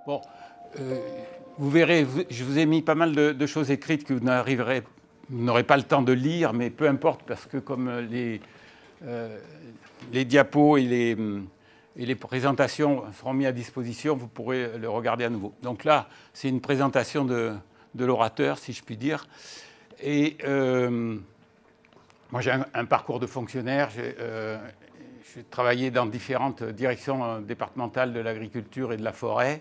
Bon, vous verrez, je vous ai mis pas mal de choses écrites que vous n'aurez pas le temps de lire, mais peu importe, parce que comme les diapos et les présentations seront mis à disposition, vous pourrez le regarder à nouveau. Donc là, c'est une présentation de l'orateur, si je puis dire. Et moi, j'ai un parcours de fonctionnaire. J'ai travaillé dans différentes directions départementales de l'agriculture et de la forêt.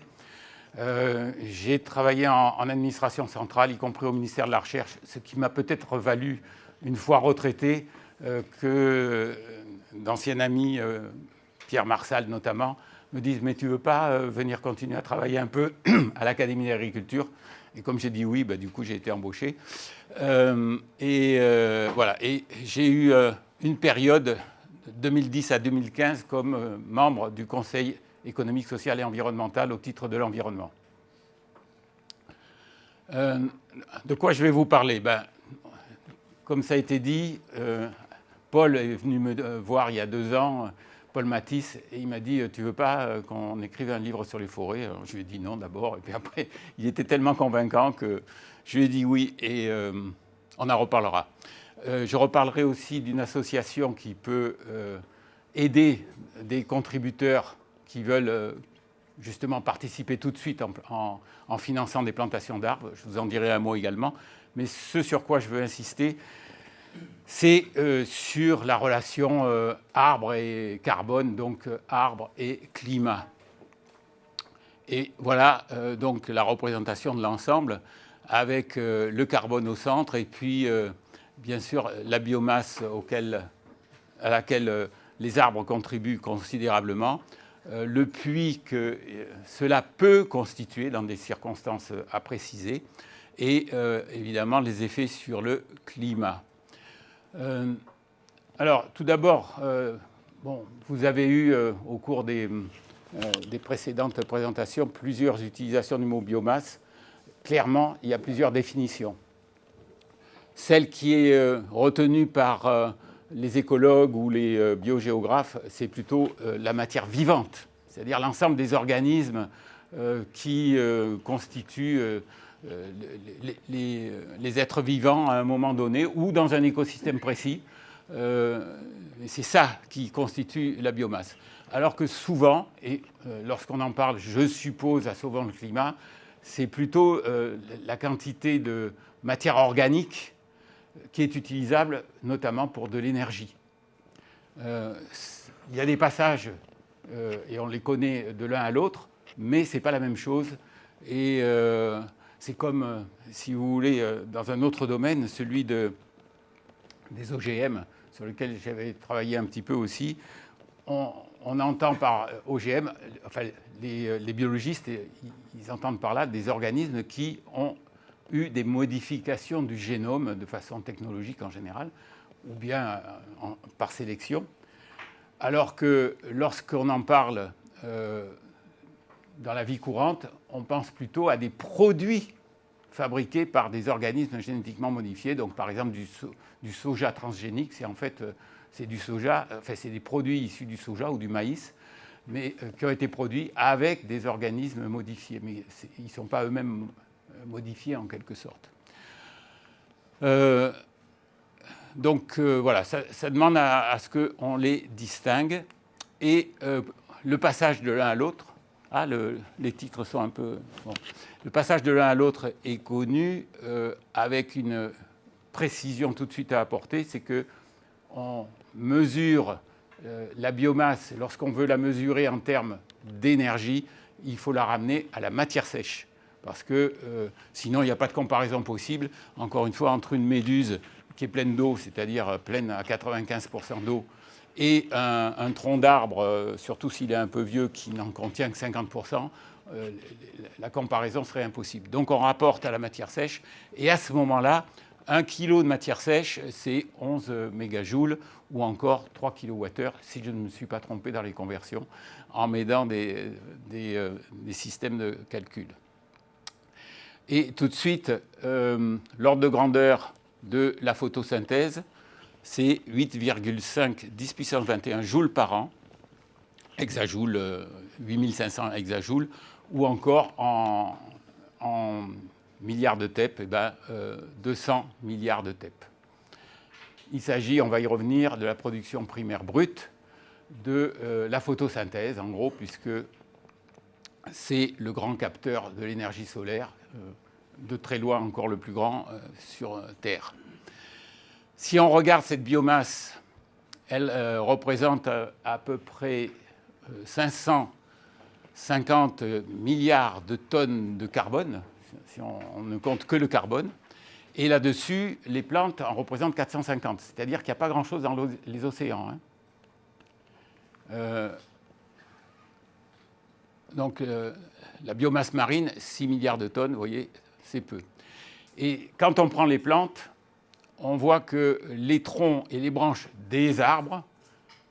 J'ai travaillé en administration centrale, y compris au ministère de la Recherche, ce qui m'a peut-être valu, une fois retraité, que d'anciens amis, Pierre Marsal notamment, me disent « Mais tu ne veux pas venir continuer à travailler un peu à l'Académie d'agriculture ?» Et comme j'ai dit oui, du coup j'ai été embauché. Voilà. Et j'ai eu une période, de 2010 à 2015, comme membre du Conseil économique, social et environnemental au titre de l'environnement. De quoi je vais vous parler? Comme ça a été dit, Paul est venu me voir il y a 2 ans, Paul Matisse, et il m'a dit « Tu ne veux pas qu'on écrive un livre sur les forêts ?» Alors, je lui ai dit non d'abord, et puis après, il était tellement convaincant que je lui ai dit oui, et on en reparlera. Je reparlerai aussi d'une association qui peut aider des contributeurs qui veulent justement participer tout de suite en finançant des plantations d'arbres. Je vous en dirai un mot également. Mais ce sur quoi je veux insister, c'est sur la relation arbre et carbone, donc arbre et climat. Et voilà donc la représentation de l'ensemble avec le carbone au centre et puis bien sûr la biomasse à laquelle les arbres contribuent considérablement, le puits que cela peut constituer dans des circonstances à préciser et évidemment les effets sur le climat. Alors, tout d'abord, vous avez eu au cours des précédentes présentations plusieurs utilisations du mot biomasse. Clairement, il y a plusieurs définitions. Celle qui est retenue par les écologues ou les biogéographes, c'est plutôt la matière vivante, c'est-à-dire l'ensemble des organismes qui constituent les êtres vivants à un moment donné ou dans un écosystème précis. C'est ça qui constitue la biomasse. Alors que souvent, et lorsqu'on en parle, je suppose, à Sauvons le climat, c'est plutôt la quantité de matière organique qui est utilisable notamment pour de l'énergie. Il y a des passages, et on les connaît de l'un à l'autre, mais ce n'est pas la même chose. Et c'est comme, si vous voulez, dans un autre domaine, celui des OGM, sur lequel j'avais travaillé un petit peu aussi. On entend par OGM, enfin les biologistes, ils entendent par là des organismes qui ont eu des modifications du génome de façon technologique en général, ou bien par sélection. Alors que lorsqu'on en parle dans la vie courante, on pense plutôt à des produits fabriqués par des organismes génétiquement modifiés. Donc, par exemple, du soja transgénique, c'est du soja, enfin, c'est des produits issus du soja ou du maïs, mais qui ont été produits avec des organismes modifiés. Mais ils ne sont pas eux-mêmes modifiés en quelque sorte. Donc, voilà, ça demande à ce qu'on les distingue. Et le passage de l'un à l'autre, les titres sont un peu... Bon. Le passage de l'un à l'autre est connu avec une précision tout de suite à apporter, c'est qu'on mesure la biomasse, lorsqu'on veut la mesurer en termes d'énergie, il faut la ramener à la matière sèche. Parce que sinon, il n'y a pas de comparaison possible, encore une fois, entre une méduse qui est pleine d'eau, c'est-à-dire pleine à 95% d'eau, et un tronc d'arbre, surtout s'il est un peu vieux, qui n'en contient que 50%, la comparaison serait impossible. Donc on rapporte à la matière sèche, et à ce moment-là, 1 kg de matière sèche, c'est 11 mégajoules, ou encore 3 kWh, si je ne me suis pas trompé dans les conversions, en m'aidant des systèmes de calcul. Et tout de suite, l'ordre de grandeur de la photosynthèse, c'est 8,5 10 puissance 21 joules par an, hexajoules, 8500 hexajoules, ou encore en milliards de TEP, 200 milliards de TEP. Il s'agit, on va y revenir, de la production primaire brute, de la photosynthèse, en gros, puisque c'est le grand capteur de l'énergie solaire, de très loin encore le plus grand sur Terre. Si on regarde cette biomasse, elle représente à peu près 550 milliards de tonnes de carbone, si on ne compte que le carbone. Et là-dessus, les plantes en représentent 450, c'est-à-dire qu'il n'y a pas grand-chose dans les océans. Donc, la biomasse marine, 6 milliards de tonnes, vous voyez, c'est peu. Et quand on prend les plantes, on voit que les troncs et les branches des arbres,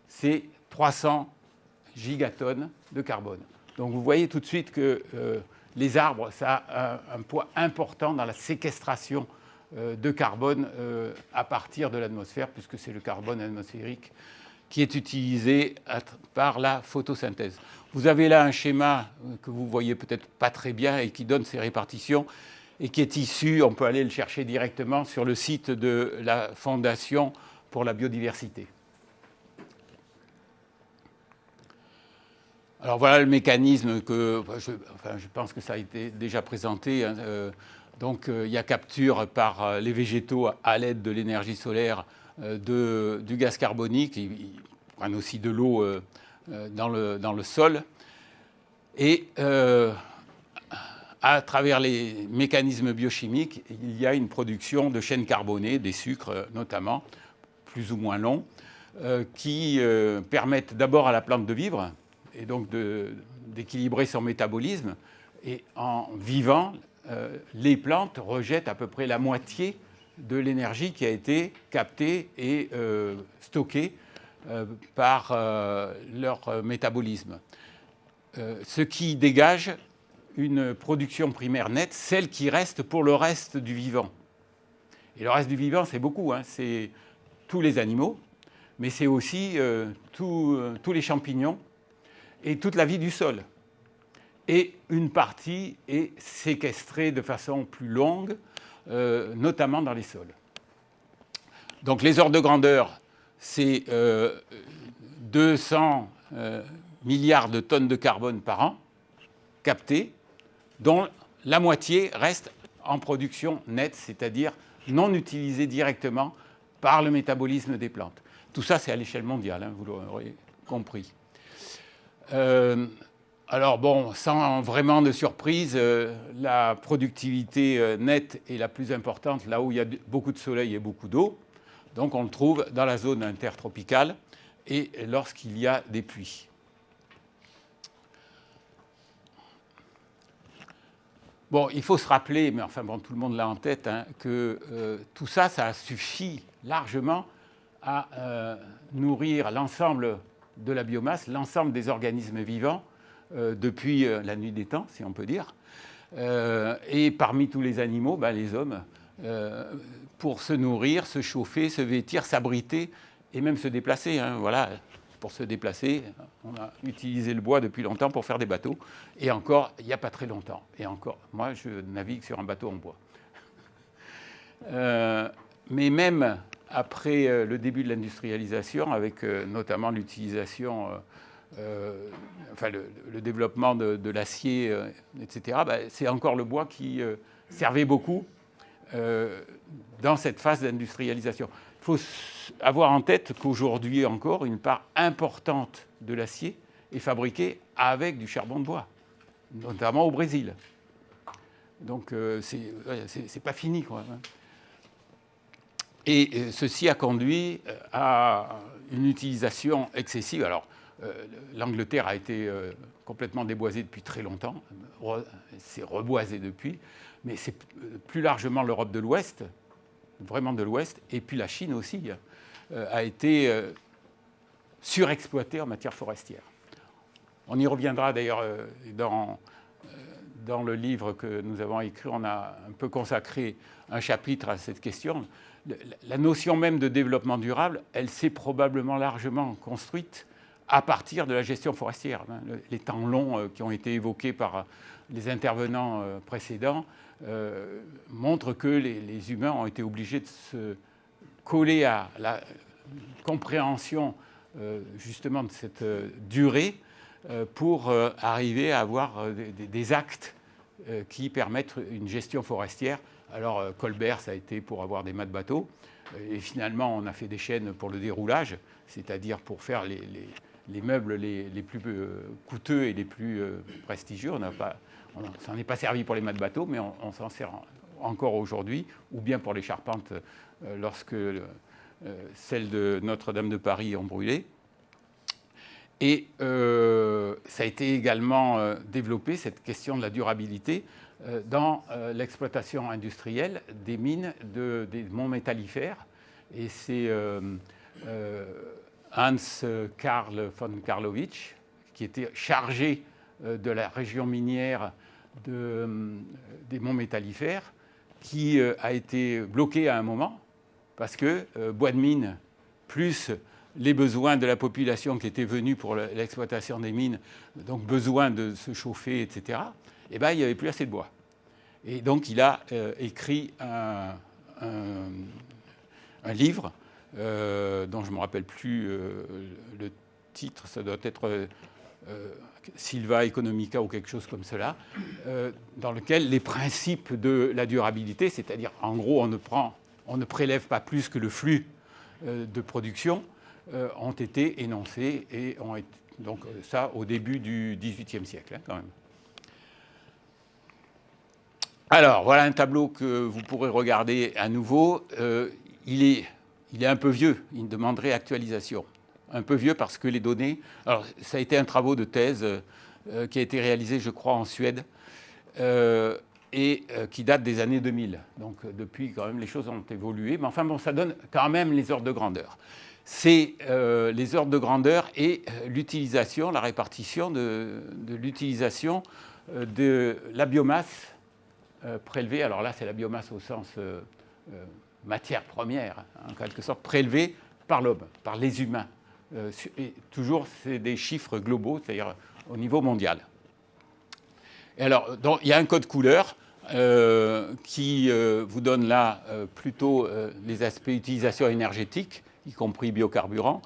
c'est 300 gigatonnes de carbone. Donc vous voyez tout de suite que les arbres, ça a un poids important dans la séquestration de carbone à partir de l'atmosphère, puisque c'est le carbone atmosphérique qui est utilisé par la photosynthèse. Vous avez là un schéma que vous voyez peut-être pas très bien et qui donne ces répartitions et qui est issu, on peut aller le chercher directement sur le site de la Fondation pour la biodiversité. Alors voilà le mécanisme que je pense que ça a été déjà présenté. Donc il y a capture par les végétaux à l'aide de l'énergie solaire du gaz carbonique. Ils prennent aussi de l'eau dans le sol. Et à travers les mécanismes biochimiques, il y a une production de chaînes carbonées, des sucres notamment, plus ou moins longs, qui permettent d'abord à la plante de vivre, et donc d'équilibrer son métabolisme. Et en vivant, les plantes rejettent à peu près la moitié de l'énergie qui a été captée et stockée par leur métabolisme. Ce qui dégage une production primaire nette, celle qui reste pour le reste du vivant. Et le reste du vivant, c'est beaucoup, c'est tous les animaux, mais c'est aussi tous les champignons et toute la vie du sol. Et une partie est séquestrée de façon plus longue, notamment dans les sols. Donc les ordres de grandeur, c'est 200 milliards de tonnes de carbone par an captées, dont la moitié reste en production nette, c'est-à-dire non utilisée directement par le métabolisme des plantes. Tout ça, c'est à l'échelle mondiale, vous l'aurez compris. Alors bon, sans vraiment de surprise, la productivité nette est la plus importante là où il y a beaucoup de soleil et beaucoup d'eau. Donc on le trouve dans la zone intertropicale et lorsqu'il y a des pluies. Bon, il faut se rappeler, mais enfin bon, tout le monde l'a en tête, que tout ça, ça suffit largement à nourrir l'ensemble de la biomasse, l'ensemble des organismes vivants depuis la nuit des temps, si on peut dire. Et parmi tous les animaux, les hommes, pour se nourrir, se chauffer, se vêtir, s'abriter et même se déplacer. Voilà. Pour se déplacer, on a utilisé le bois depuis longtemps pour faire des bateaux. Et encore, il n'y a pas très longtemps. Et encore, moi, je navigue sur un bateau en bois. Mais même après le début de l'industrialisation, avec notamment l'utilisation, le développement de l'acier, etc., c'est encore le bois qui servait beaucoup dans cette phase d'industrialisation. Il faut avoir en tête qu'aujourd'hui encore, une part importante de l'acier est fabriquée avec du charbon de bois, notamment au Brésil. Donc, c'est pas fini, quoi. Et ceci a conduit à une utilisation excessive. Alors, l'Angleterre a été complètement déboisée depuis très longtemps, c'est reboisé depuis, mais c'est plus largement l'Europe de l'Ouest, vraiment de l'Ouest, et puis la Chine aussi a été surexploitée en matière forestière. On y reviendra d'ailleurs dans le livre que nous avons écrit, on a un peu consacré un chapitre à cette question. La notion même de développement durable, elle s'est probablement largement construite à partir de la gestion forestière. Les temps longs qui ont été évoqués par les intervenants précédents montrent que les humains ont été obligés de se coller à la compréhension justement de cette durée pour arriver à avoir des actes qui permettent une gestion forestière. Alors Colbert, ça a été pour avoir des mâts de bateau, et finalement on a fait des chaînes pour le déroulage, c'est-à-dire pour faire les meubles les plus coûteux et les plus prestigieux. On ne s'en est pas servi pour les mâts de bateau, mais on s'en sert encore aujourd'hui, ou bien pour les charpentes lorsque celles de Notre-Dame de Paris ont brûlé. Et ça a été également développé, cette question de la durabilité, dans l'exploitation industrielle des mines des monts métallifères. Et c'est Hans Karl von Karlowitsch, qui était chargé de la région minière des monts métallifères, qui a été bloqué à un moment, parce que bois de mine, plus les besoins de la population qui était venue pour l'exploitation des mines, donc besoin de se chauffer, etc., eh ben, il n'y avait plus assez de bois. Et donc il a écrit un livre dont je ne me rappelle plus le titre, ça doit être Silva Economica ou quelque chose comme cela, dans lequel les principes de la durabilité, c'est-à-dire en gros on ne prélève pas plus que le flux de production, ont été énoncés et ont été, donc ça au début du XVIIIe siècle quand même. Alors voilà un tableau que vous pourrez regarder à nouveau. Il est un peu vieux, il demanderait actualisation. Un peu vieux parce que les données... Alors ça a été un travail de thèse qui a été réalisé je crois en Suède et qui date des années 2000. Donc depuis quand même les choses ont évolué, mais enfin bon, ça donne quand même les ordres de grandeur. C'est les ordres de grandeur et l'utilisation, la répartition de l'utilisation de la biomasse prélevée. Alors là, c'est la biomasse au sens matière première, en quelque sorte, prélevée par l'homme, par les humains. Et toujours, c'est des chiffres globaux, c'est-à-dire au niveau mondial. Et alors, donc, il y a un code couleur qui vous donne là plutôt les aspects utilisation énergétique, y compris biocarburants,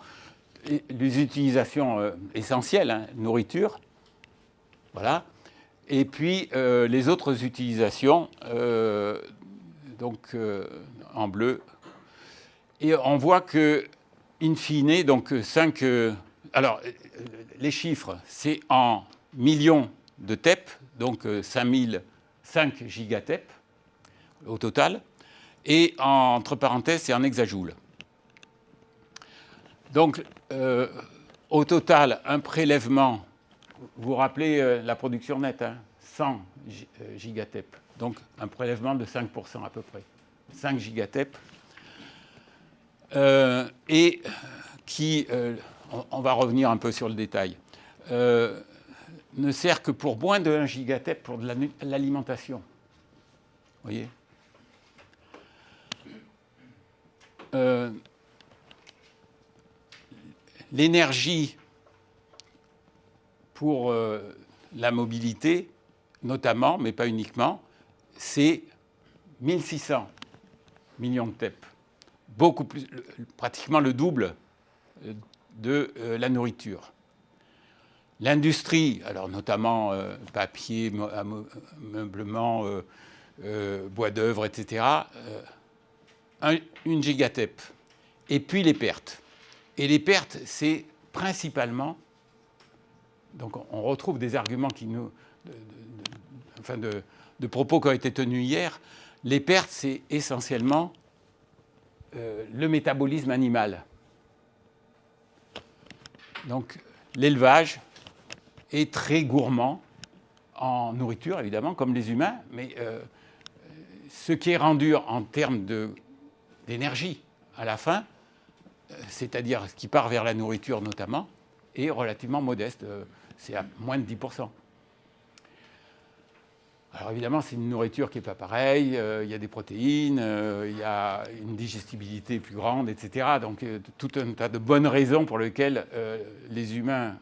et les utilisations essentielles, hein, nourriture, voilà, et puis les autres utilisations, donc en bleu. Et on voit que, in fine, donc 5... alors, les chiffres, c'est en millions de TEP, donc 5 gigatep au total, et entre parenthèses, c'est en hexajoules. Donc, au total, un prélèvement, vous vous rappelez la production nette, hein, 100 gigatep, donc un prélèvement de 5% à peu près, 5 gigatep, et qui, on va revenir un peu sur le détail, ne sert que pour moins de 1 gigatep pour de l'alimentation. Vous voyez ? L'énergie pour la mobilité, notamment, mais pas uniquement, c'est 1600 millions de TEP. Beaucoup plus, pratiquement le double de la nourriture. L'industrie, alors notamment papier, meublement, bois d'œuvre, etc., 1 gigatep. Et puis les pertes. Et les pertes, c'est principalement... Donc on retrouve des arguments qui nous... de propos qui ont été tenus hier. Les pertes, c'est essentiellement le métabolisme animal. Donc l'élevage est très gourmand en nourriture, évidemment, comme les humains, mais ce qui est rendu en termes d'énergie à la fin, c'est-à-dire ce qui part vers la nourriture notamment, est relativement modeste. C'est à moins de 10%. Alors évidemment, c'est une nourriture qui n'est pas pareille, il y a des protéines, il y a une digestibilité plus grande, etc. Donc tout un tas de bonnes raisons pour lesquelles les humains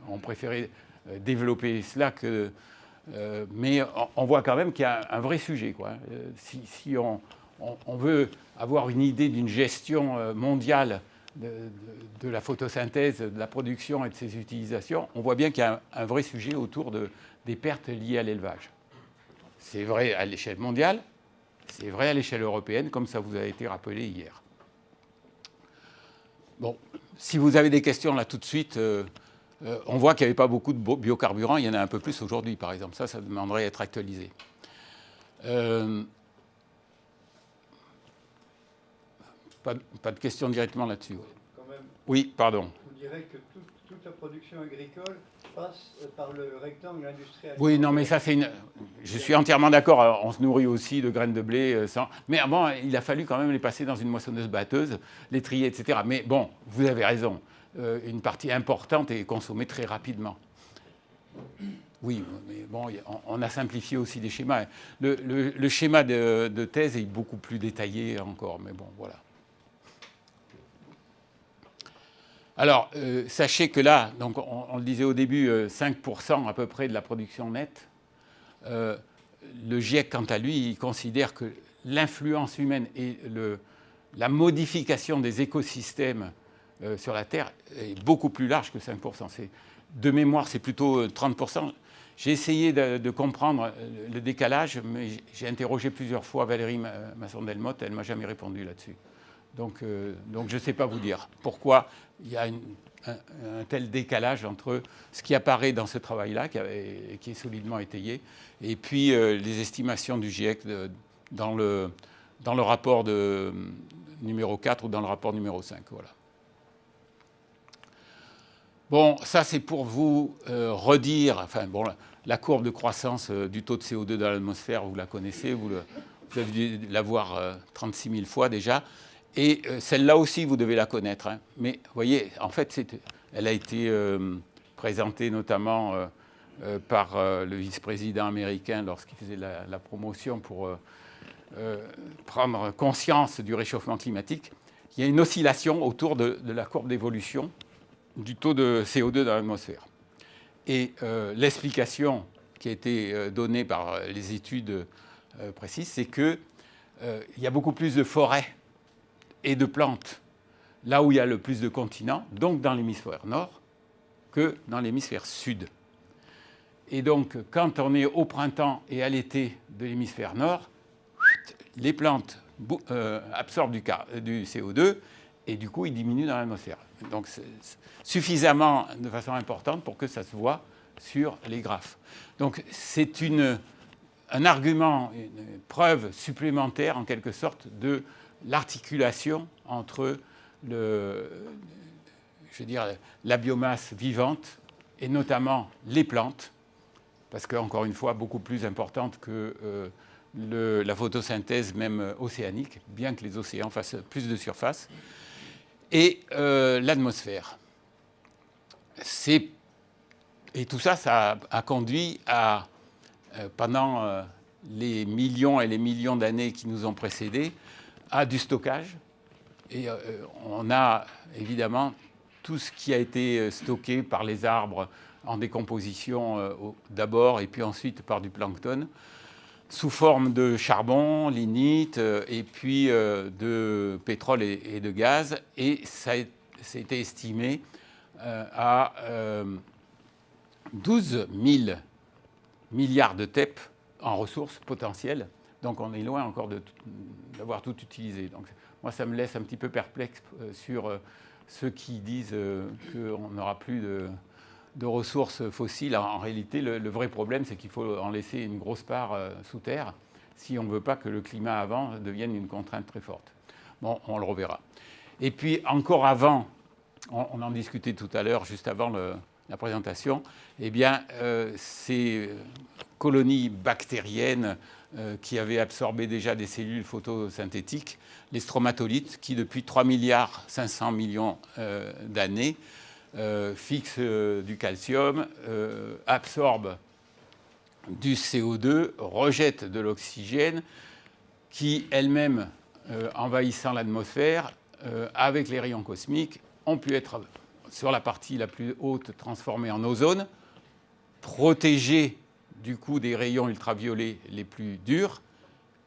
ont préféré développer cela que... mais on voit quand même qu'il y a un vrai sujet, quoi. Si on veut avoir une idée d'une gestion mondiale de la photosynthèse, de la production et de ses utilisations, on voit bien qu'il y a un vrai sujet autour des pertes liées à l'élevage. C'est vrai à l'échelle mondiale, c'est vrai à l'échelle européenne, comme ça vous a été rappelé hier. Bon, si vous avez des questions là tout de suite, on voit qu'il n'y avait pas beaucoup de biocarburants, il y en a un peu plus aujourd'hui par exemple, ça demanderait à être actualisé. Pas de questions directement là-dessus. Oui. Quand même, oui, pardon. Vous direz que toute la production agricole passe par le rectangle industriel. Oui, non, mais ça, c'est une... Je suis entièrement d'accord. On se nourrit aussi de graines de blé. Mais bon, il a fallu quand même les passer dans une moissonneuse-batteuse, les trier, etc. Mais bon, vous avez raison. Une partie importante est consommée très rapidement. Oui, mais bon, on a simplifié aussi les schémas. Le schéma de thèse est beaucoup plus détaillé encore, mais bon, voilà. Alors, sachez que là, donc on le disait au début, 5% à peu près de la production nette. Le GIEC, quant à lui, il considère que l'influence humaine et la modification des écosystèmes sur la Terre est beaucoup plus large que 5%. De mémoire, c'est plutôt 30%. J'ai essayé de comprendre le décalage, mais j'ai interrogé plusieurs fois Valérie Masson-Delmotte, elle ne m'a jamais répondu là-dessus. Donc je ne sais pas vous dire pourquoi il y a un tel décalage entre ce qui apparaît dans ce travail-là, qui est solidement étayé, et puis les estimations du GIEC dans le rapport numéro 4 ou dans le rapport numéro 5. Voilà. Bon, ça c'est pour vous redire, enfin bon, la courbe de croissance du taux de CO2 dans l'atmosphère, vous la connaissez, vous avez dû la voir 36 000 fois déjà. Et celle-là aussi, vous devez la connaître. Hein. Mais vous voyez, en fait, elle a été présentée notamment par le vice-président américain lorsqu'il faisait la promotion pour prendre conscience du réchauffement climatique. Il y a une oscillation autour de la courbe d'évolution du taux de CO2 dans l'atmosphère. Et l'explication qui a été donnée par les études précises, c'est qu'il y a beaucoup plus de forêts et de plantes là où il y a le plus de continents, donc dans l'hémisphère nord, que dans l'hémisphère sud. Et donc, quand on est au printemps et à l'été de l'hémisphère nord, les plantes absorbent du CO2 et du coup, ils diminuent dans l'atmosphère. Donc, c'est suffisamment de façon importante pour que ça se voit sur les graphes. Donc, c'est un argument, une preuve supplémentaire, en quelque sorte, de l'articulation entre la biomasse vivante et notamment les plantes, parce qu'encore une fois, beaucoup plus importante que la photosynthèse même océanique, bien que les océans fassent plus de surface, et l'atmosphère. Et tout ça, ça a conduit à, pendant les millions et les millions d'années qui nous ont précédés, à du stockage. Et on a évidemment tout ce qui a été stocké par les arbres en décomposition d'abord et puis ensuite par du plancton, sous forme de charbon, lignite et puis de pétrole et de gaz. Et ça a été estimé à 12 000 milliards de TEP en ressources potentielles. Donc on est loin encore d'avoir tout utilisé. Donc moi, ça me laisse un petit peu perplexe sur ceux qui disent qu'on n'aura plus de ressources fossiles. En réalité, le vrai problème, c'est qu'il faut en laisser une grosse part sous terre si on ne veut pas que le climat avant devienne une contrainte très forte. Bon, on le reverra. Et puis encore avant, on en discutait tout à l'heure, juste avant la présentation, eh bien, ces colonies bactériennes qui avaient absorbé déjà des cellules photosynthétiques, les stromatolites, qui depuis 3,5 milliards d'années fixent du calcium, absorbent du CO2 rejette de l'oxygène qui, elle-même, envahissant l'atmosphère, avec les rayons cosmiques, ont pu être, sur la partie la plus haute, transformés en ozone, protégés du coup des rayons ultraviolets les plus durs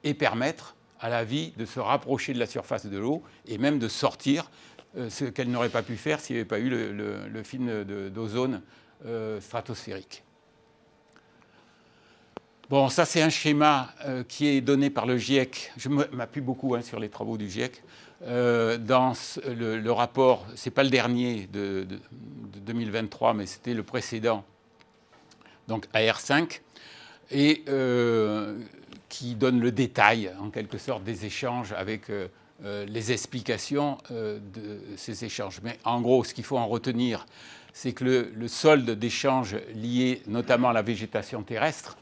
et permettre à la vie de se rapprocher de la surface de l'eau et même de sortir, ce qu'elle n'aurait pas pu faire s'il n'y avait pas eu le film d'ozone stratosphérique. Bon, ça c'est un schéma qui est donné par le GIEC. Je m'appuie beaucoup sur les travaux du GIEC. Dans le rapport, ce n'est pas le dernier de 2023, mais c'était le précédent, donc AR5, et qui donne le détail, en quelque sorte, des échanges avec les explications de ces échanges. Mais en gros, ce qu'il faut en retenir, c'est que le solde d'échanges lié notamment à la végétation terrestre,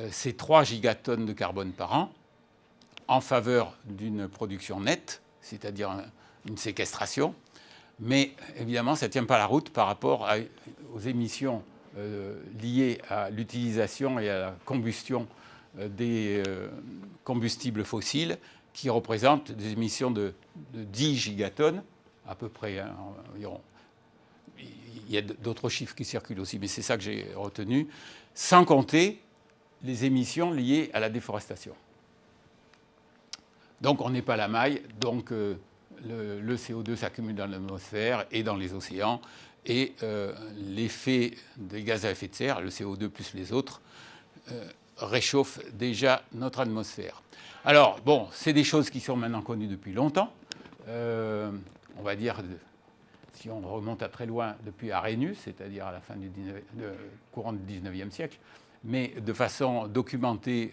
c'est 3 gigatonnes de carbone par an en faveur d'une production nette, c'est-à-dire une séquestration. Mais évidemment, ça ne tient pas la route par rapport aux émissions liées à l'utilisation et à la combustion des combustibles fossiles qui représentent des émissions de 10 gigatonnes à peu près environ. Il y a d'autres chiffres qui circulent aussi, mais c'est ça que j'ai retenu, sans compter les émissions liées à la déforestation. Donc on n'est pas à la maille, donc le CO2 s'accumule dans l'atmosphère et dans les océans, et l'effet des gaz à effet de serre, le CO2 plus les autres, réchauffe déjà notre atmosphère. Alors, bon, c'est des choses qui sont maintenant connues depuis longtemps. On va dire, si on remonte à très loin, depuis Arrhenius, c'est-à-dire à la fin du courant du 19e siècle, mais de façon documentée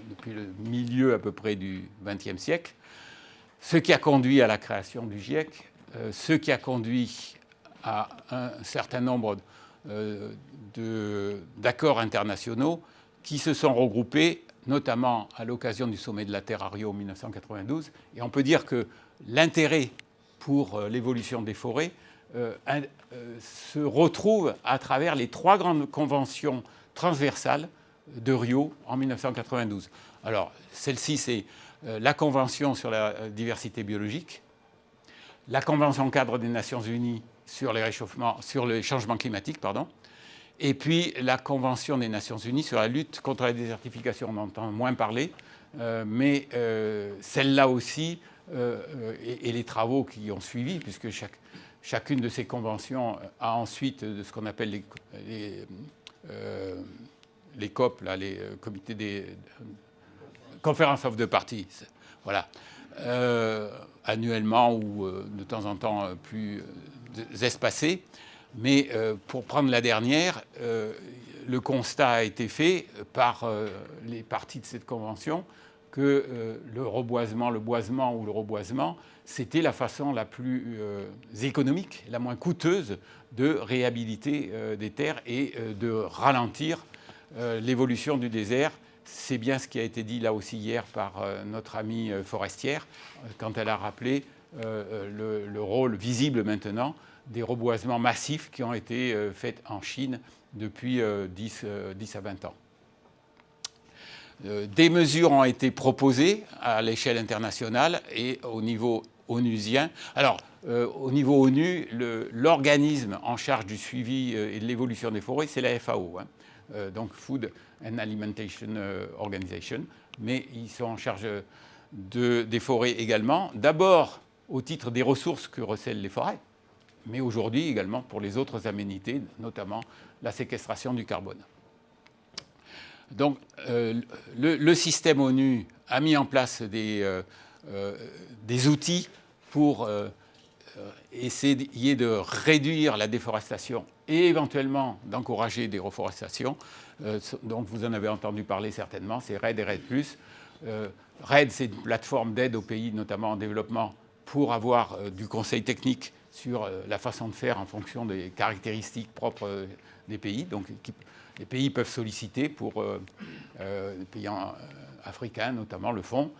depuis le milieu à peu près du XXe siècle, ce qui a conduit à la création du GIEC, ce qui a conduit à un certain nombre d'accords internationaux qui se sont regroupés, notamment à l'occasion du sommet de la Terre à Rio en 1992. Et on peut dire que l'intérêt pour l'évolution des forêts se retrouve à travers les 3 grandes conventions transversales de Rio en 1992. Alors, celle-ci, c'est la Convention sur la diversité biologique, la Convention cadre des Nations Unies sur les changements climatiques, et puis la Convention des Nations Unies sur la lutte contre la désertification. On entend moins parler, mais celle-là aussi, et les travaux qui ont suivi, puisque chacune de ces conventions a ensuite ce qu'on appelle les COP, là, les comités des Conference of the Parties, voilà, annuellement ou de temps en temps plus espacés. Mais pour prendre la dernière, le constat a été fait par les parties de cette convention que le boisement ou le reboisement, c'était la façon la plus économique, la moins coûteuse de réhabiliter des terres et de ralentir l'évolution du désert. C'est bien ce qui a été dit là aussi hier par notre amie forestière, quand elle a rappelé le rôle visible maintenant des reboisements massifs qui ont été faits en Chine depuis 10 à 20 ans. Des mesures ont été proposées à l'échelle internationale et au niveau onusien. Alors, au niveau ONU, l'organisme en charge du suivi et de l'évolution des forêts, c'est la FAO, donc Food and Alimentation Organization, mais ils sont en charge des forêts également, d'abord au titre des ressources que recèlent les forêts, mais aujourd'hui également pour les autres aménités, notamment la séquestration du carbone. Donc le système ONU a mis en place des outils pour essayer de réduire la déforestation et éventuellement d'encourager des reforestations. Donc vous en avez entendu parler certainement, c'est REDD et REDD+. REDD, c'est une plateforme d'aide aux pays, notamment en développement, pour avoir du conseil technique sur la façon de faire en fonction des caractéristiques propres des pays. Donc les pays peuvent solliciter pour les pays africains, notamment le fonds.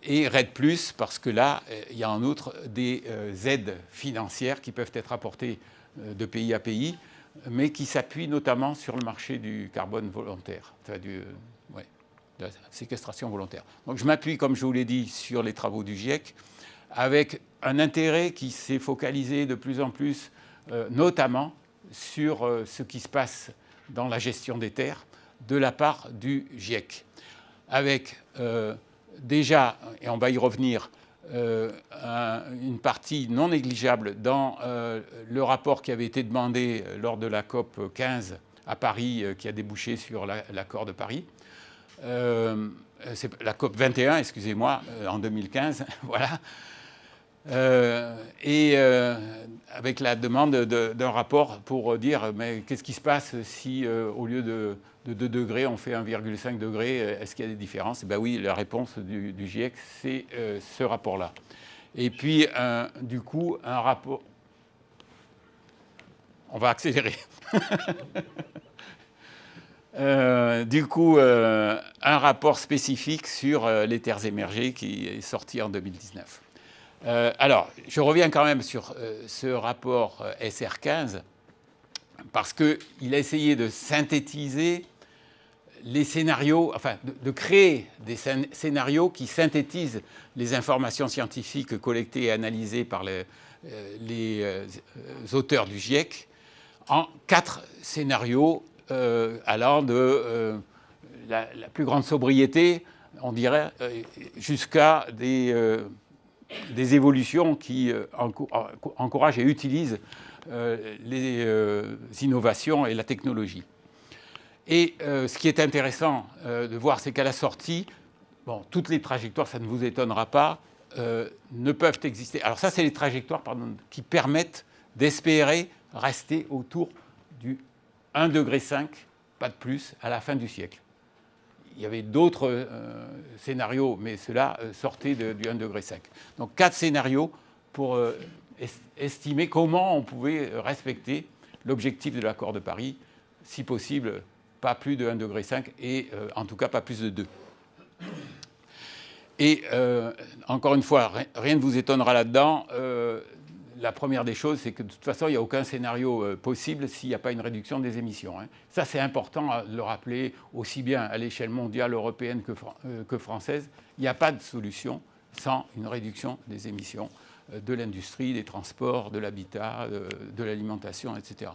Et REDD+, parce que là, il y a en outre des aides financières qui peuvent être apportées de pays à pays mais qui s'appuie notamment sur le marché du carbone volontaire, enfin de la séquestration volontaire. Donc je m'appuie, comme je vous l'ai dit, sur les travaux du GIEC, avec un intérêt qui s'est focalisé de plus en plus, notamment sur ce qui se passe dans la gestion des terres de la part du GIEC. Avec déjà, et on va y revenir, une partie non négligeable dans le rapport qui avait été demandé lors de la COP 15 à Paris, qui a débouché sur l'accord de Paris. C'est la COP 21, excusez-moi, en 2015, voilà. Avec la demande d'un rapport pour dire mais qu'est-ce qui se passe si au lieu de 2 degrés on fait 1,5 degré, est-ce qu'il y a des différences? Ben oui, la réponse du GIEC, c'est ce rapport-là. Et puis du coup un rapport... On va accélérer. Du coup, un rapport spécifique sur les terres émergées qui est sorti en 2019. Alors, je reviens quand même sur ce rapport SR15 parce qu'il a essayé de synthétiser les scénarios, enfin de créer des scénarios qui synthétisent les informations scientifiques collectées et analysées par les auteurs du GIEC en 4 scénarios allant de la plus grande sobriété, on dirait, jusqu'à des évolutions qui encouragent et utilisent les innovations et la technologie. Et ce qui est intéressant de voir, c'est qu'à la sortie, bon, toutes les trajectoires, ça ne vous étonnera pas, ne peuvent exister. Alors ça, c'est les trajectoires qui permettent d'espérer rester autour du 1,5 degré, pas de plus, à la fin du siècle. Il y avait d'autres scénarios, mais ceux-là sortaient du 1,5 degré. Donc 4 scénarios pour estimer comment on pouvait respecter l'objectif de l'accord de Paris, si possible, pas plus de 1,5 degré et en tout cas pas plus de 2. Et encore une fois, rien ne vous étonnera là-dedans. La première des choses, c'est que de toute façon, il n'y a aucun scénario possible s'il n'y a pas une réduction des émissions. Ça, c'est important de le rappeler, aussi bien à l'échelle mondiale, européenne que française. Il n'y a pas de solution sans une réduction des émissions de l'industrie, des transports, de l'habitat, de l'alimentation, etc.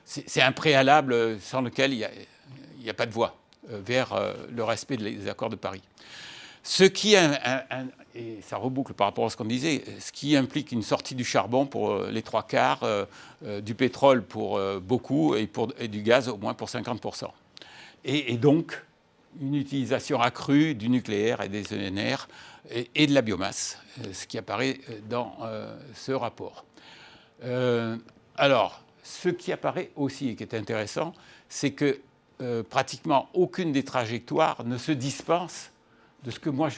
C'est un préalable sans lequel il n'y a pas de voie vers le respect des accords de Paris. Ce qui, et ça reboucle par rapport à ce qu'on disait, ce qui implique une sortie du charbon pour les 3/4, du pétrole pour beaucoup et du gaz au moins pour 50%. Et donc une utilisation accrue du nucléaire et des ENR et de la biomasse, ce qui apparaît dans ce rapport. Alors, ce qui apparaît aussi et qui est intéressant, c'est que pratiquement aucune des trajectoires ne se dispense de ce que moi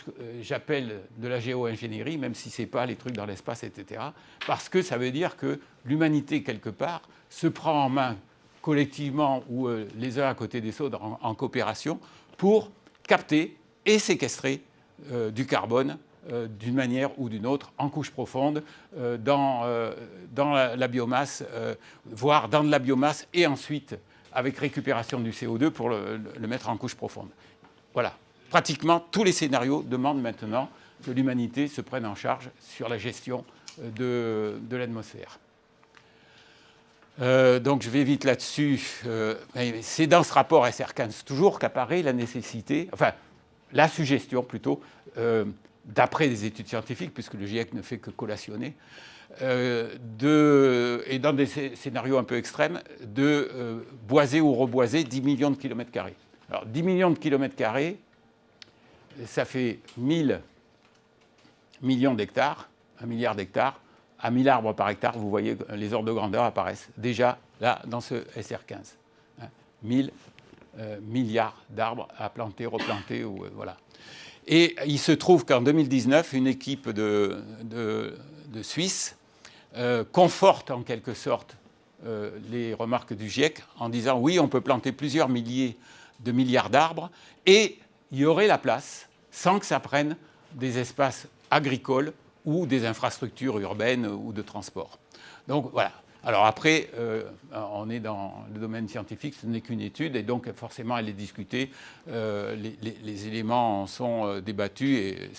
j'appelle de la géo-ingénierie, même si ce n'est pas les trucs dans l'espace, etc. Parce que ça veut dire que l'humanité, quelque part, se prend en main collectivement ou les uns à côté des autres en coopération pour capter et séquestrer du carbone d'une manière ou d'une autre, en couche profonde, dans la biomasse, voire dans de la biomasse, et ensuite avec récupération du CO2 pour le mettre en couche profonde. Voilà. Pratiquement tous les scénarios demandent maintenant que l'humanité se prenne en charge sur la gestion de l'atmosphère. Donc je vais vite là-dessus. C'est dans ce rapport SR15 toujours qu'apparaît la nécessité, enfin la suggestion plutôt, d'après des études scientifiques, puisque le GIEC ne fait que collationner, et dans des scénarios un peu extrêmes, de boiser ou reboiser 10 millions de kilomètres carrés. Alors 10 millions de kilomètres carrés, ça fait 1000 millions d'hectares, 1 milliard d'hectares, à 1000 arbres par hectare, vous voyez, les ordres de grandeur apparaissent déjà là dans ce SR15. 1000 milliards d'arbres à planter, replanter, voilà. Et il se trouve qu'en 2019, une équipe de Suisse conforte en quelque sorte les remarques du GIEC en disant oui, on peut planter plusieurs milliers de milliards d'arbres et il y aurait la place sans que ça prenne des espaces agricoles ou des infrastructures urbaines ou de transport. Donc voilà, Alors après, on est dans le domaine scientifique, ce n'est qu'une étude, et donc forcément elle est discutée, les éléments en sont débattus, et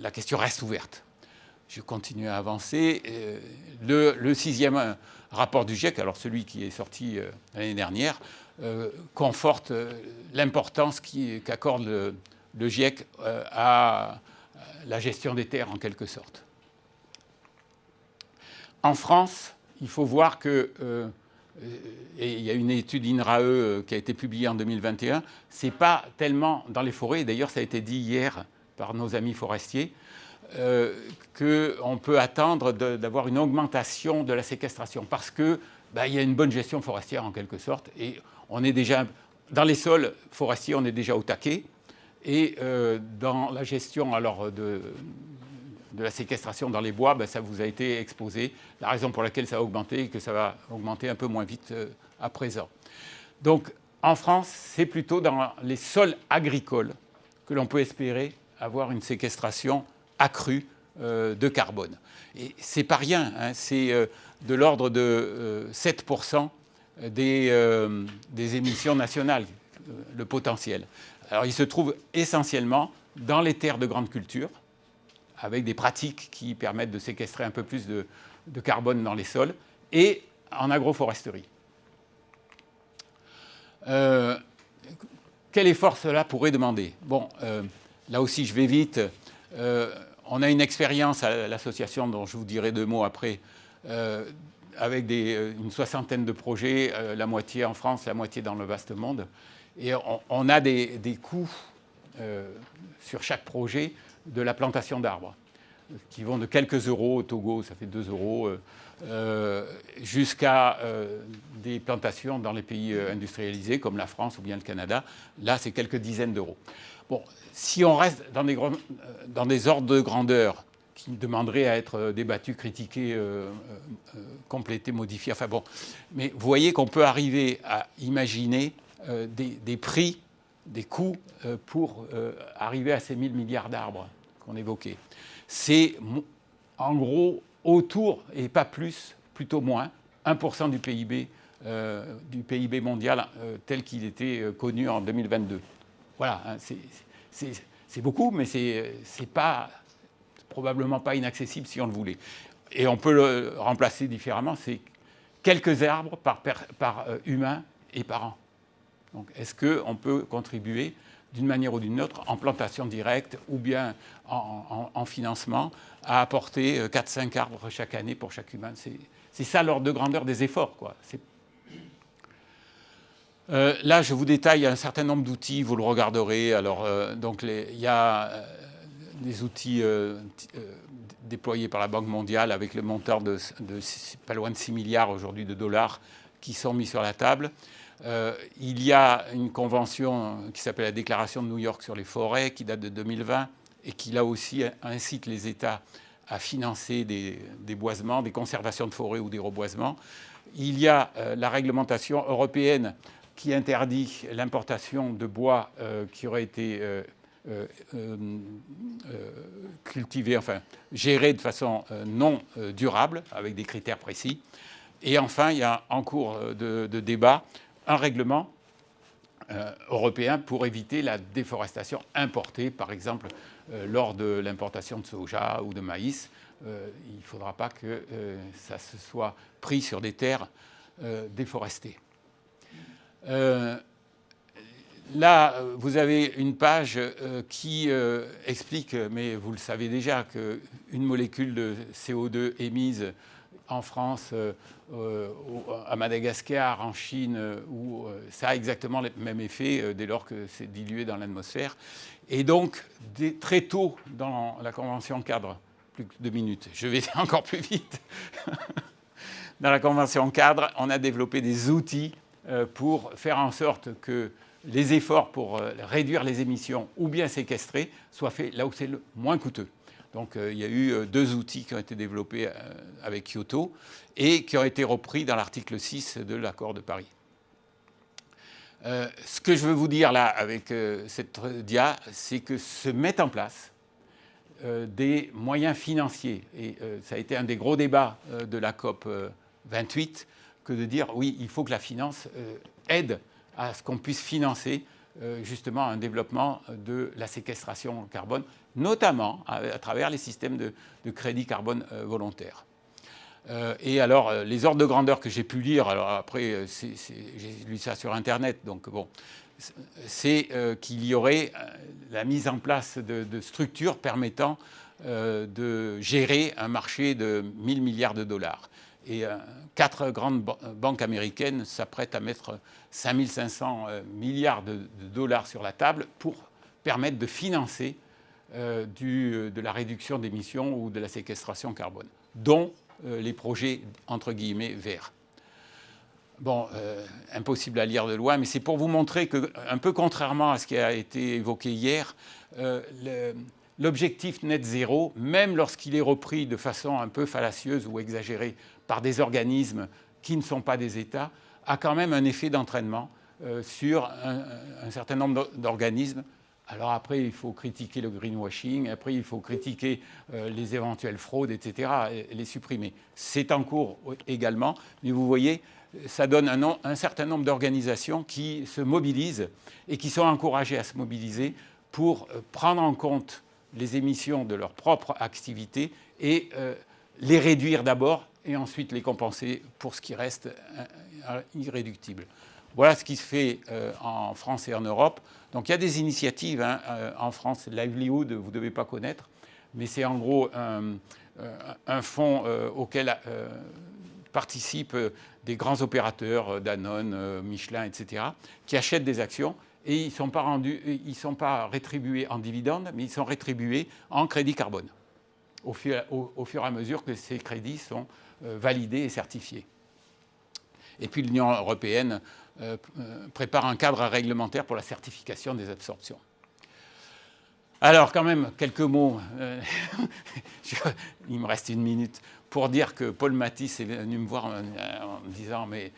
la question reste ouverte. Je continue à avancer. Le 6e rapport du GIEC, alors celui qui est sorti l'année dernière, conforte l'importance qu'accorde le GIEC à la gestion des terres, en quelque sorte. En France, il faut voir que, et il y a une étude INRAE qui a été publiée en 2021, c'est pas tellement dans les forêts, et d'ailleurs ça a été dit hier par nos amis forestiers, qu'on peut attendre d'avoir une augmentation de la séquestration, parce qu'il y a une bonne gestion forestière en quelque sorte, et on est déjà, dans les sols forestiers, on est déjà au taquet, et dans la gestion alors de la séquestration dans les bois, ça vous a été exposé, la raison pour laquelle ça a augmenté et que ça va augmenter un peu moins vite à présent. Donc en France, c'est plutôt dans les sols agricoles que l'on peut espérer avoir une séquestration accrue de carbone. Et c'est pas rien, hein, c'est de l'ordre de 7% des émissions nationales, le potentiel. Alors il se trouve essentiellement dans les terres de grande culture, avec des pratiques qui permettent de séquestrer un peu plus de carbone dans les sols, et en agroforesterie. Quel effort cela pourrait demander ? Bon, là aussi je vais vite. On a une expérience à l'association dont je vous dirai 2 mots après, avec une soixantaine de projets, la moitié en France, la moitié dans le vaste monde. Et on a des coûts sur chaque projet de la plantation d'arbres, qui vont de quelques euros au Togo, ça fait 2 euros, jusqu'à des plantations dans les pays industrialisés comme la France ou bien le Canada. Là, c'est quelques dizaines d'euros. Bon, si on reste dans des ordres de grandeur qui demanderaient à être débattus, critiqués, complétés, modifiés, enfin bon. Mais vous voyez qu'on peut arriver à imaginer des prix, des coûts pour arriver à ces 1000 milliards d'arbres qu'on évoquait. C'est en gros autour, et pas plus, plutôt moins, 1% du PIB mondial tel qu'il était connu en 2022. Voilà, hein, c'est beaucoup, mais c'est probablement pas inaccessible si on le voulait. Et on peut le remplacer différemment, c'est quelques arbres par humain et par an. Donc, est-ce qu'on peut contribuer d'une manière ou d'une autre, en plantation directe ou bien en financement, à apporter 4-5 arbres chaque année pour chaque humain. C'est ça l'ordre de grandeur des efforts, quoi. Là, je vous détaille un certain nombre d'outils, vous le regarderez. Alors, donc il y a des outils déployés par la Banque mondiale avec le montant de pas loin de 6 milliards aujourd'hui de dollars qui sont mis sur la table. Il y a une convention qui s'appelle la Déclaration de New York sur les forêts, qui date de 2020 et qui, là aussi, incite les États à financer des boisements, des conservations de forêts ou des reboisements. Il y a la réglementation européenne qui interdit l'importation de bois qui aurait été cultivé, enfin géré de façon non durable, avec des critères précis. Et enfin, il y a en cours de débat un règlement européen pour éviter la déforestation importée, par exemple lors de l'importation de soja ou de maïs. Il ne faudra pas que ça se soit pris sur des terres déforestées. Là, vous avez une page qui explique, mais vous le savez déjà, qu'une molécule de CO2 émise en France, à Madagascar, en Chine, où ça a exactement le même effet dès lors que c'est dilué dans l'atmosphère. Et donc, très tôt dans la Convention cadre, plus que 2 minutes, je vais encore plus vite. Dans la Convention cadre, on a développé des outils pour faire en sorte que les efforts pour réduire les émissions ou bien séquestrer soient faits là où c'est le moins coûteux. Donc il y a eu 2 outils qui ont été développés avec Kyoto et qui ont été repris dans l'article 6 de l'accord de Paris. Ce que je veux vous dire là avec cette dia, c'est que se mettent en place des moyens financiers. Et ça a été un des gros débats de la COP 28 que de dire oui, il faut que la finance aide à ce qu'on puisse financer justement un développement de la séquestration carbone, notamment à travers les systèmes de crédit carbone volontaire. Et alors, les ordres de grandeur que j'ai pu lire, alors après, j'ai lu ça sur Internet, donc bon, c'est qu'il y aurait la mise en place de structures permettant de gérer un marché de 1000 milliards de dollars. Et 4 grandes banques américaines s'apprêtent à mettre 5500 milliards de dollars sur la table pour permettre de financer de la réduction d'émissions ou de la séquestration carbone, dont les projets, entre guillemets, verts. Bon, impossible à lire de loin, mais c'est pour vous montrer que, un peu contrairement à ce qui a été évoqué hier, l'objectif net zéro, même lorsqu'il est repris de façon un peu fallacieuse ou exagérée par des organismes qui ne sont pas des États, a quand même un effet d'entraînement sur un certain nombre d'organismes. Alors après, il faut critiquer le greenwashing, après il faut critiquer les éventuelles fraudes, etc., et les supprimer. C'est en cours également, mais vous voyez, ça donne un certain nombre d'organisations qui se mobilisent et qui sont encouragées à se mobiliser pour prendre en compte les émissions de leur propre activité et les réduire d'abord et ensuite les compenser pour ce qui reste irréductible. Voilà ce qui se fait en France et en Europe. Donc il y a des initiatives en France. Livelihood, vous ne devez pas connaître, mais c'est en gros un fonds auquel participent des grands opérateurs, Danone, Michelin, etc., qui achètent des actions et ils ne sont pas rétribués en dividendes, mais ils sont rétribués en crédit carbone au fur et à mesure que ces crédits sont validés et certifiés. Et puis l'Union européenne prépare un cadre réglementaire pour la certification des absorptions. Alors quand même, quelques mots, il me reste 1 minute, pour dire que Paul Matisse est venu me voir en me disant mais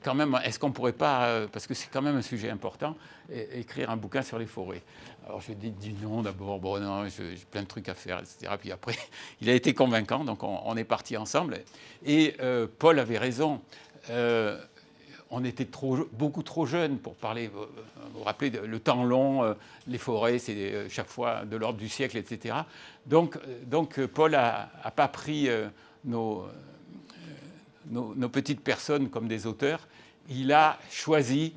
quand même, est-ce qu'on ne pourrait pas, parce que c'est quand même un sujet important, écrire un bouquin sur les forêts. Alors je lui ai dit non d'abord, bon non, j'ai plein de trucs à faire, etc. Puis après, il a été convaincant, donc on est partis ensemble. Et Paul avait raison. On était beaucoup trop jeunes pour parler. Vous vous rappelez, le temps long, les forêts, c'est chaque fois de l'ordre du siècle, etc. Donc Paul n'a pas pris nos petites personnes comme des auteurs. Il a choisi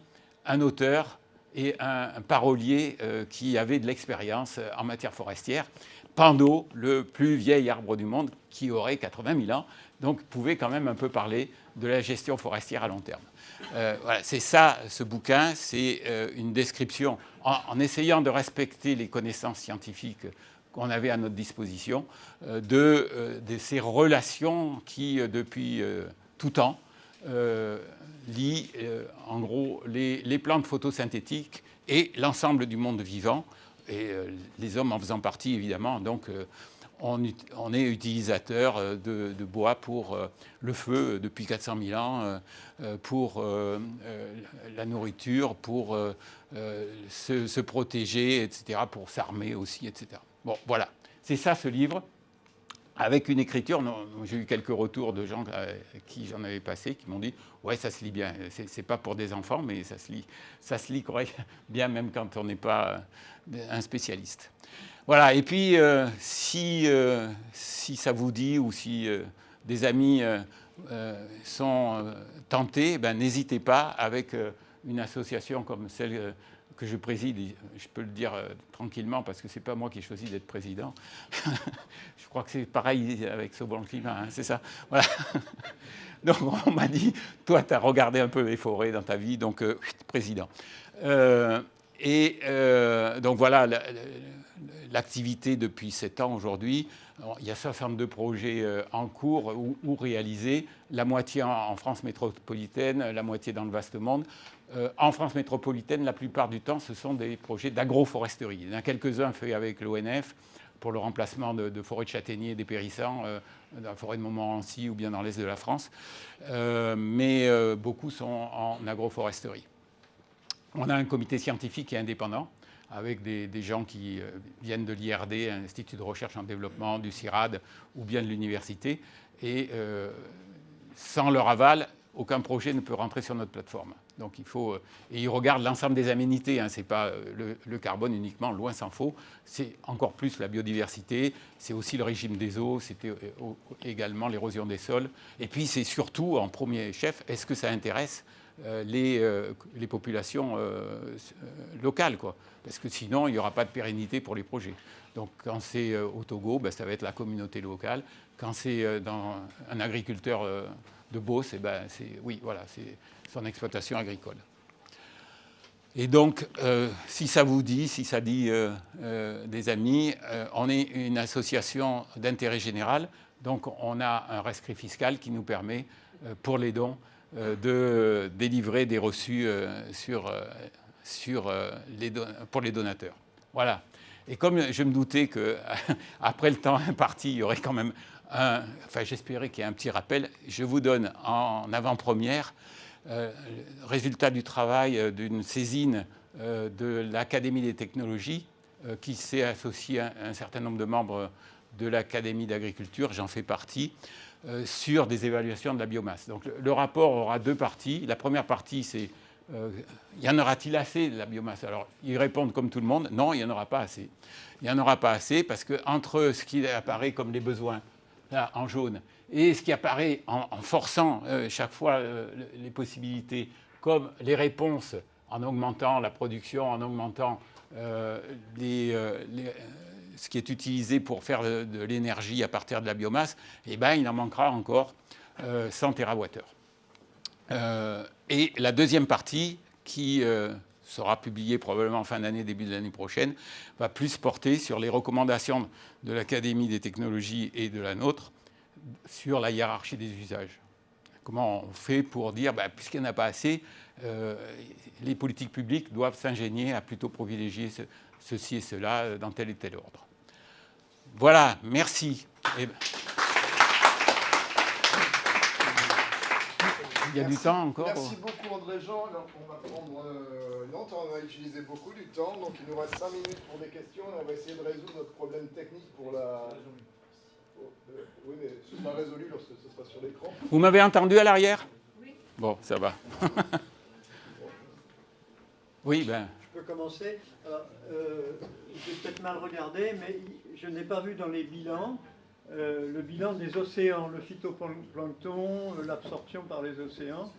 un auteur et un parolier qui avait de l'expérience en matière forestière. Pendeau, le plus vieil arbre du monde, qui aurait 80 000 ans, donc pouvait quand même un peu parler de la gestion forestière à long terme. Voilà, c'est ça, ce bouquin, c'est une description, en essayant de respecter les connaissances scientifiques qu'on avait à notre disposition, de ces relations qui, depuis tout temps, lient en gros les plantes photosynthétiques et l'ensemble du monde vivant, et les hommes en faisant partie évidemment. Donc on est utilisateur de bois pour le feu depuis 400 000 ans, pour la nourriture, pour se protéger, etc., pour s'armer aussi, etc. Bon, voilà, c'est ça ce livre, avec une écriture. J'ai eu quelques retours de gens à qui j'en avais passé, qui m'ont dit « ouais, ça se lit bien, c'est pas pour des enfants, mais ça se lit correct, bien même quand on n'est pas un spécialiste ». Voilà, et puis si ça vous dit ou si des amis sont tentés, ben, n'hésitez pas avec une association comme celle que je préside, je peux le dire tranquillement parce que ce n'est pas moi qui ai choisi d'être président. Je crois que c'est pareil avec Sauvons le climat, hein, c'est ça. Voilà. Donc on m'a dit, toi tu as regardé un peu les forêts dans ta vie, donc président. Donc voilà, l'activité depuis 7 ans aujourd'hui. Il y a 62 projets en cours ou réalisés, la moitié en France métropolitaine, la moitié dans le vaste monde. En France métropolitaine, la plupart du temps, ce sont des projets d'agroforesterie. Il y en a quelques-uns faits avec l'ONF pour le remplacement de forêts de châtaigniers et des périssants dans la forêt de Montmorency ou bien dans l'est de la France. Mais beaucoup sont en agroforesterie. On a un comité scientifique qui est indépendant, avec des gens qui viennent de l'IRD, Institut de recherche en développement, du CIRAD, ou bien de l'université. Et sans leur aval, aucun projet ne peut rentrer sur notre plateforme. Donc il faut... Et ils regardent l'ensemble des aménités, hein, ce n'est pas le carbone uniquement, loin s'en faut. C'est encore plus la biodiversité, c'est aussi le régime des eaux, c'est également l'érosion des sols. Et puis c'est surtout, en premier chef, est-ce que ça intéresse les populations locales, quoi. Parce que sinon, il n'y aura pas de pérennité pour les projets. Donc quand c'est au Togo, ben, ça va être la communauté locale. Quand c'est dans un agriculteur de Beauce, eh ben, c'est son exploitation agricole. Et donc, si ça vous dit, si ça dit des amis, on est une association d'intérêt général. Donc pour les dons, de délivrer des reçus pour les donateurs. Voilà. Et comme je me doutais qu'après le temps imparti, il y aurait quand même j'espérais qu'il y ait un petit rappel, je vous donne en avant-première le résultat du travail d'une saisine de l'Académie des technologies qui s'est associée à un certain nombre de membres de l'Académie d'agriculture, j'en fais partie, sur des évaluations de la biomasse. Donc le rapport aura deux parties. La première partie, c'est y en aura-t-il assez de la biomasse? Alors ils répondent comme tout le monde, non, il n'y en aura pas assez. Il n'y en aura pas assez parce qu'entre ce qui apparaît comme les besoins, là, en jaune, et ce qui apparaît en forçant chaque fois les possibilités, comme les réponses en augmentant la production, en augmentant ce qui est utilisé pour faire de l'énergie à partir de la biomasse, eh ben, il en manquera encore 100 TWh. Et la deuxième partie, qui sera publiée probablement en fin d'année, début de l'année prochaine, va plus porter sur les recommandations de l'Académie des technologies et de la nôtre sur la hiérarchie des usages. Comment on fait pour dire, puisqu'il n'y en a pas assez, les politiques publiques doivent s'ingénier à plutôt privilégier ceci et cela dans tel et tel ordre. Voilà, merci. Il y a du temps encore. Merci beaucoup André-Jean. Alors on va prendre longtemps, on va utiliser beaucoup du temps. Donc il nous reste 5 minutes pour des questions et on va essayer de résoudre notre problème technique pour la... Oui, mais ce sera résolu lorsque ce sera sur l'écran. Vous m'avez entendu à l'arrière? Oui. Bon, ça va. Oui, ben... Je peux commencer. Alors, j'ai peut-être mal regardé, mais je n'ai pas vu dans les bilans le bilan des océans, le phytoplancton, l'absorption par les océans.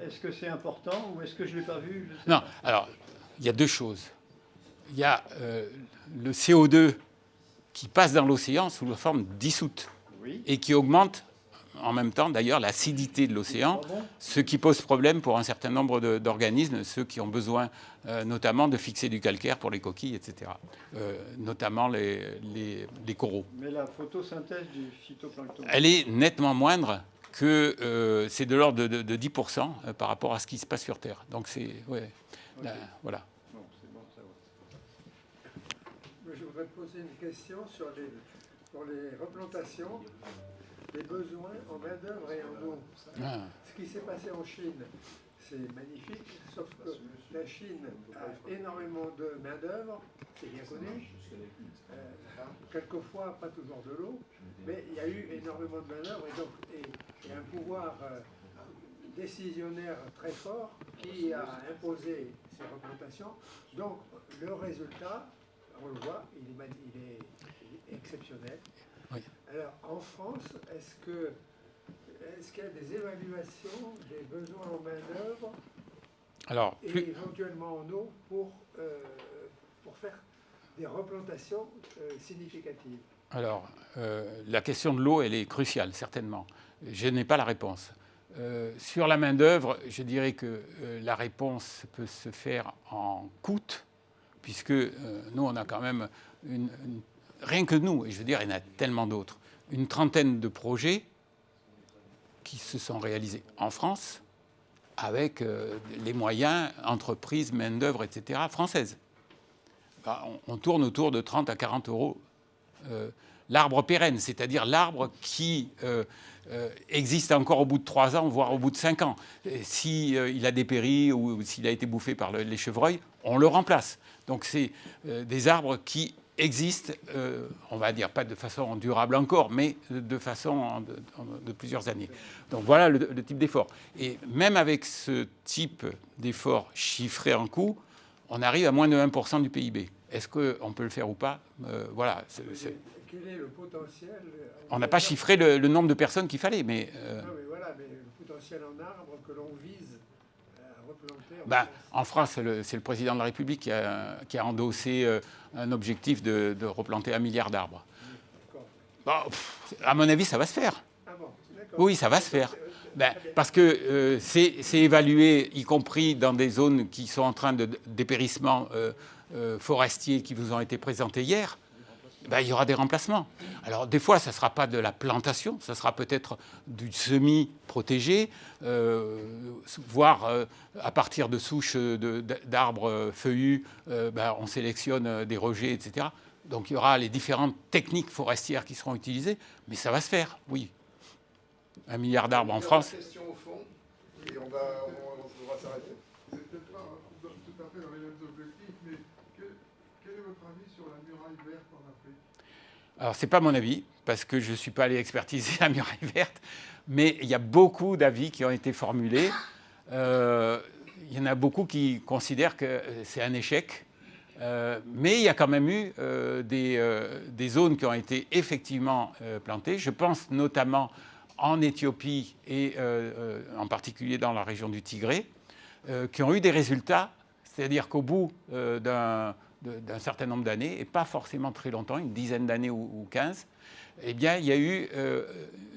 Est-ce que c'est important ou est-ce que je ne l'ai pas vu? Non, alors, il y a deux choses. Il y a le CO2 qui passe dans l'océan sous la forme dissoute, oui, et qui augmente en même temps, d'ailleurs, l'acidité de l'océan, ce qui pose problème pour un certain nombre d'organismes, ceux qui ont besoin notamment de fixer du calcaire pour les coquilles, etc., notamment les coraux. Mais la photosynthèse du phytoplancton, elle est nettement moindre que c'est de l'ordre de 10% par rapport à ce qui se passe sur Terre. Donc c'est... Ouais, okay. Voilà. Bon, c'est bon, ça va. Je voudrais poser une question sur les replantations, les besoins en main-d'œuvre et en eau. Ah. Ce qui s'est passé en Chine, c'est magnifique, sauf que la Chine a énormément de main-d'œuvre, c'est bien connu. Quelquefois, pas toujours de l'eau, mais il y a eu énormément de main-d'œuvre et un pouvoir décisionnaire très fort qui a imposé ces replantations. Donc, le résultat, on le voit, il est exceptionnel. Oui. Alors, en France, est-ce qu'il y a des évaluations des besoins en main-d'œuvre et éventuellement en eau pour faire des replantations significatives? Alors, la question de l'eau, elle est cruciale, certainement. Je n'ai pas la réponse. Sur la main-d'œuvre, je dirais que la réponse peut se faire en coût, puisque nous, on a quand même rien que nous, et je veux dire, il y en a tellement d'autres, une trentaine de projets qui se sont réalisés en France avec les moyens, entreprises, main-d'œuvre, etc., françaises. On tourne autour de 30 à 40 euros. L'arbre pérenne, c'est-à-dire l'arbre qui existe encore au bout de 3 ans, voire au bout de 5 ans. S'il a dépéri ou s'il a été bouffé par les chevreuils, on le remplace. Donc c'est des arbres qui existent, on va dire pas de façon durable encore, mais de façon de plusieurs années. Donc voilà le type d'effort. Et même avec ce type d'effort chiffré en coût, on arrive à moins de 1% du PIB. Est-ce qu'on peut le faire ou pas? Voilà. Quel est le potentiel? On n'a pas chiffré le nombre de personnes qu'il fallait, mais... Non, mais voilà, mais le potentiel en arbre que l'on vise à replanter en France, c'est le président de la République qui a endossé un objectif de replanter 1 milliard d'arbres. Bon, à mon avis, ça va se faire. Ah bon, d'accord. Oui, ça va se faire. Parce que c'est évalué, y compris dans des zones qui sont en train de dépérissement forestier qui vous ont été présentés hier. Il y aura des remplacements. Alors, des fois, ça ne sera pas de la plantation, ça sera peut-être du semi-protégé, voire à partir de souches d'arbres feuillus, on sélectionne des rejets, etc. Donc, il y aura les différentes techniques forestières qui seront utilisées, mais ça va se faire, oui. 1 milliard d'arbres en France. Une question au fond, et on va s'arrêter. C'est peut-être pas tout à fait dans les mêmes objectifs, mais quel est votre avis sur la muraille verte en Afrique? Alors, ce n'est pas mon avis, parce que je ne suis pas allé expertiser la muraille verte, mais il y a beaucoup d'avis qui ont été formulés. Il y en a beaucoup qui considèrent que c'est un échec, mais il y a quand même eu des zones qui ont été effectivement plantées. Je pense notamment en Éthiopie et en particulier dans la région du Tigré, qui ont eu des résultats, c'est-à-dire qu'au bout d'un certain nombre d'années, et pas forcément très longtemps, une dizaine d'années ou 15, eh bien, il y a eu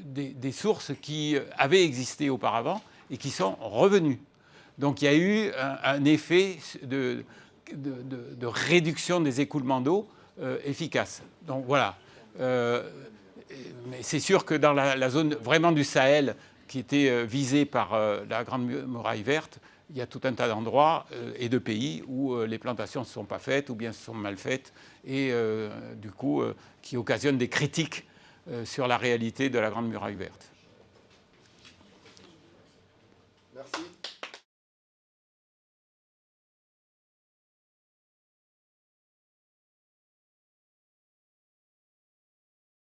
des sources qui avaient existé auparavant et qui sont revenues. Donc il y a eu un effet de réduction des écoulements d'eau efficace. Donc voilà. Mais c'est sûr que dans la zone vraiment du Sahel, qui était visée par la Grande Muraille Verte, il y a tout un tas d'endroits et de pays où les plantations ne se sont pas faites ou bien se sont mal faites et du coup qui occasionnent des critiques sur la réalité de la Grande Muraille Verte. Merci.